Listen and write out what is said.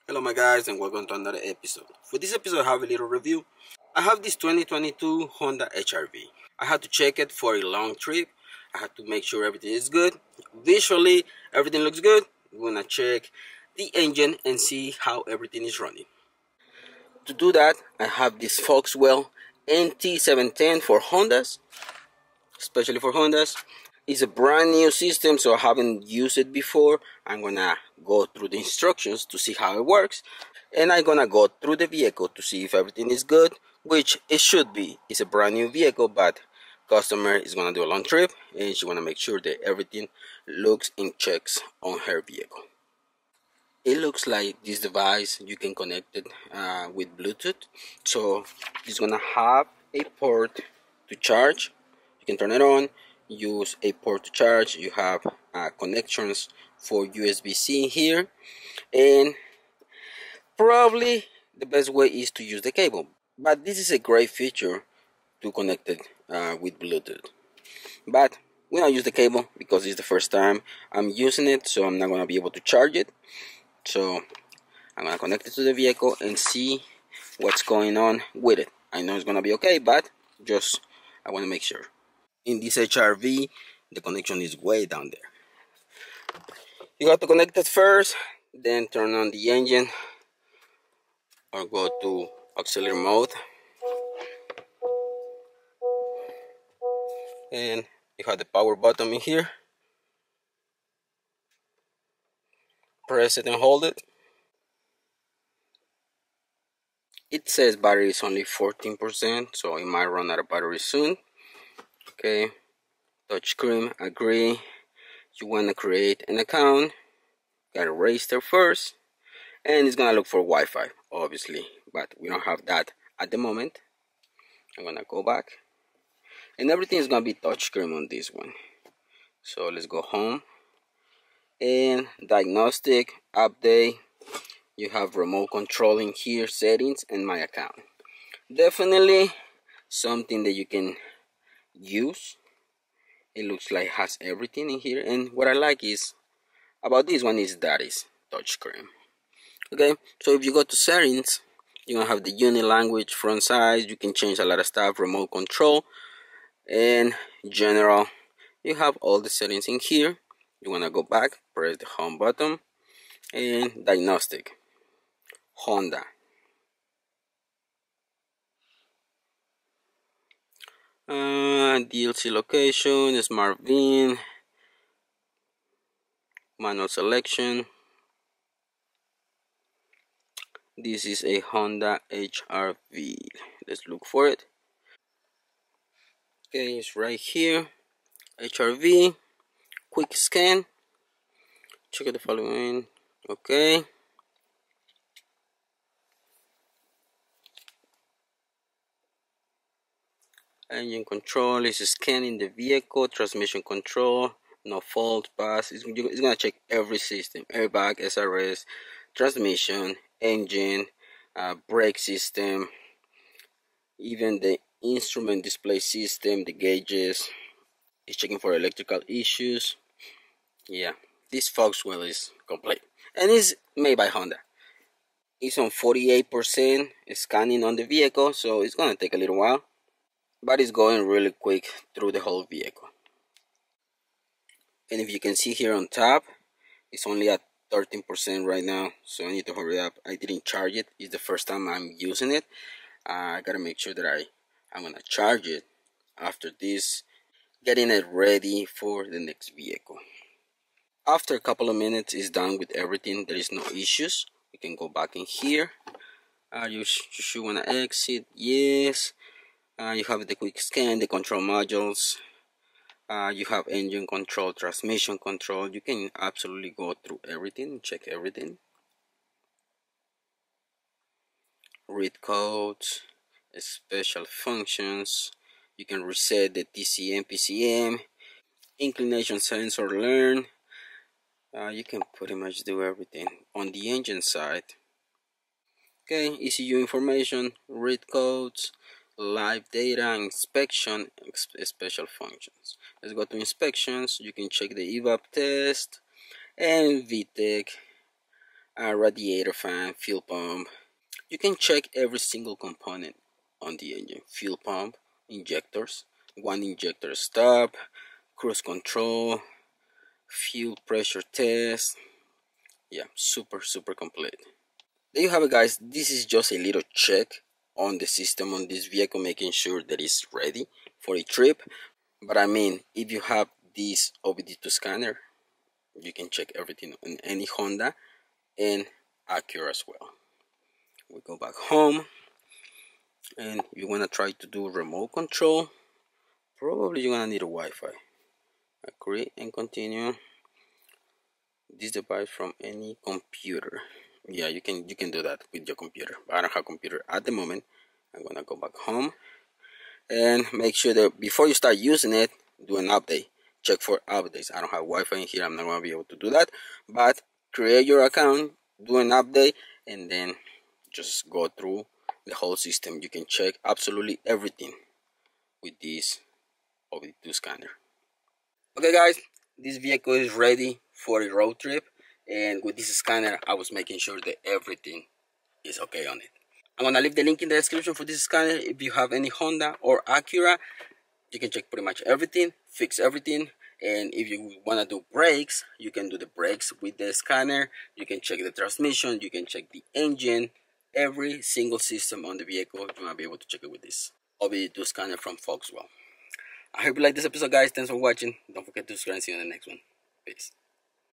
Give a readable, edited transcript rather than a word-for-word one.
Hello my guys and welcome to another episode. For this episode I have a little review. I have this 2022 Honda HR-V. I had to check it for a long trip. I had to make sure everything is good. Visually everything looks good. We're gonna check the engine and see how everything is running. To do that I have this Foxwell NT710 for Hondas, especially for Hondas. It's a brand new system, so I haven't used it before. I'm gonna go through the instructions to see how it works, and I'm gonna go through the vehicle to see if everything is good, which it should be. It's a brand new vehicle, but customer is gonna do a long trip and she wanna make sure that everything looks in checks on her vehicle. It looks like this device you can connect it with Bluetooth, so it's gonna have a port to charge. You can turn it on, use a port to charge. You have connections for USB-C here, and probably the best way is to use the cable, but this is a great feature to connect it with Bluetooth. But we don't use the cable because it's the first time I'm using it, so I'm not gonna be able to charge it. So I'm gonna connect it to the vehicle and see what's going on with it. I know it's gonna be okay, but just I want to make sure. In this HR-V, the connection is way down there. You have to connect it first, then turn on the engine or go to auxiliary mode, and you have the power button in here. Press it and hold it. It says battery is only 14%, so it might run out of battery soon. Okay, touchscreen, agree. You want to create an account, gotta register first, and it's gonna look for Wi-Fi, obviously, but we don't have that at the moment. I'm gonna go back, and everything is gonna be touchscreen on this one. So let's go home, and diagnostic, update. You have remote control in here, settings, and my account. Definitely something that you can use. It looks like it has everything in here, and what I like is about this one is that is touchscreen. Okay, so if you go to settings, you're gonna have the unit language, front size. You can change a lot of stuff, remote control, and general. You have all the settings in here. You wanna go back, press the home button, and diagnostic, Honda. DLC location, smart VIN, manual selection. This is a Honda HR-V. Let's look for it. Okay, it's right here. HR-V, quick scan. Check the following. Okay. Engine control is scanning the vehicle. Transmission control, no fault, pass. It's gonna check every system: airbag, SRS, transmission, engine, brake system, even the instrument display system, the gauges. It's checking for electrical issues. Yeah, this Foxwell is complete, and it's made by Honda. It's on 48% scanning on the vehicle, so it's gonna take a little while, but it's going really quick through the whole vehicle. And if you can see here on top, it's only at 13% right now, so I need to hurry up. I didn't charge it. It's the first time I'm using it. I gotta make sure that I'm gonna charge it after this, getting it ready for the next vehicle. After a couple of minutes it's done with everything, there is no issues. We can go back in here. You should want to exit, yes. You have the quick scan, the control modules. You have engine control, transmission control. You can absolutely go through everything, check everything. Read codes, special functions. You can reset the TCM, PCM, inclination sensor, learn. You can pretty much do everything on the engine side. Okay, ECU information, read codes, live data, inspection, special functions. Let's go to inspections. You can check the evap test and VTEC, radiator fan, fuel pump. You can check every single component on the engine. Fuel pump, injectors, one injector stop, cruise control, fuel pressure test. Yeah, super complete. There you have it, guys. This is just a little check on the system on this vehicle, making sure that it's ready for a trip. But I mean, if you have this OBD2 scanner, you can check everything on any Honda and Acura as well. We go back home, and you want to try to do remote control. Probably you're gonna need a Wi-Fi. Agree and continue. This device from any computer. Yeah, you can do that with your computer. But I don't have a computer at the moment. I'm gonna go back home and make sure that before you start using it, do an update. Check for updates. I don't have Wi-Fi in here. I'm not gonna be able to do that. But create your account, do an update, and then just go through the whole system. You can check absolutely everything with this OBD2 scanner. Okay, guys, this vehicle is ready for a road trip, and with this scanner I was making sure that everything is okay on it. I'm gonna leave the link in the description for this scanner. If you have any Honda or Acura, you can check pretty much everything, fix everything. And if you want to do brakes, you can do the brakes with the scanner. You can check the transmission, you can check the engine, every single system on the vehicle. You want to be able to check it with this OBD2 scanner from Foxwell. I hope you like this episode, guys. Thanks for watching. Don't forget to subscribe and see you in the next one. Peace.